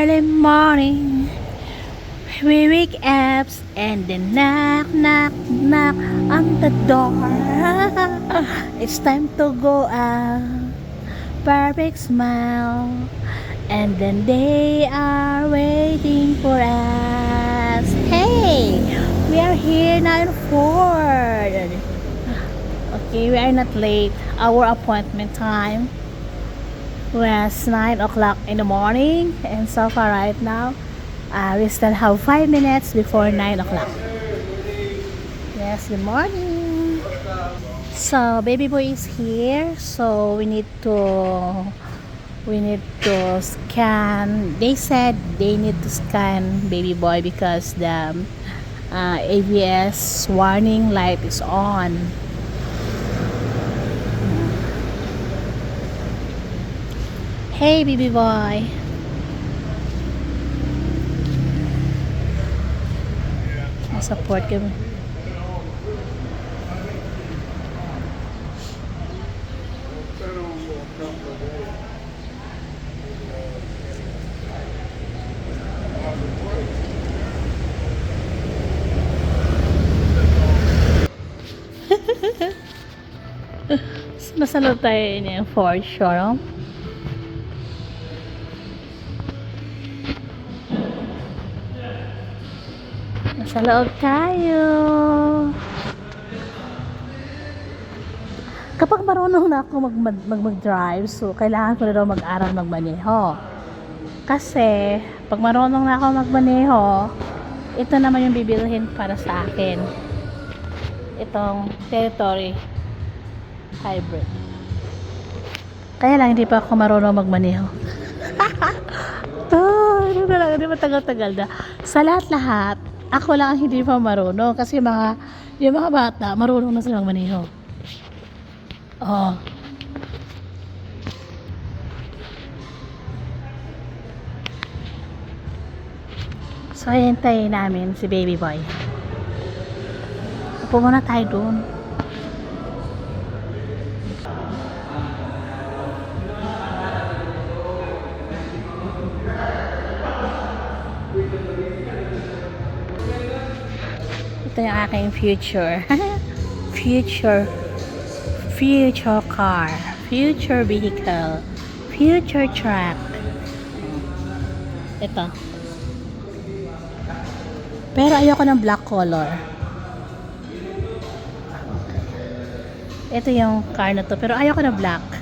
Early morning, we wake up and then knock, knock, knock on the door. It's time to go out. Perfect smile, and then they are waiting for us. Hey, we are here now in Ford. Okay, we are not late. Our appointment time was 9 o'clock in the morning, and so far right now we still have 5 minutes before 9 o'clock. Yes, good morning. So baby boy is here, so we need to scan. They said they need to scan baby boy because the ABS warning light is on. Hey baby boy. Support kami. Nasa loob tayo yung Ford showroom. Nasa loob tayo. Kapag marunong na ako mag-drive, so kailangan ko na daw mag-aral magmaneho. Kasi pag marunong na ako magmaneho, ito naman yung bibilhin para sa akin. Itong Territory Hybrid. Kaya lang hindi pa ako marunong magmaneho. Ano na lang, hindi matagal-tagal na. Sa lahat-lahat, ako lang ang hindi pa marunong kasi yung mga bata marunong na sila magmaneho. Oh. So hintayin namin si baby boy. Upo muna tayo doon. Ito yung aking future. Future car, future vehicle, future truck. Ito. Pero ayoko ng black color. Ito yung car na to, pero ayoko na black.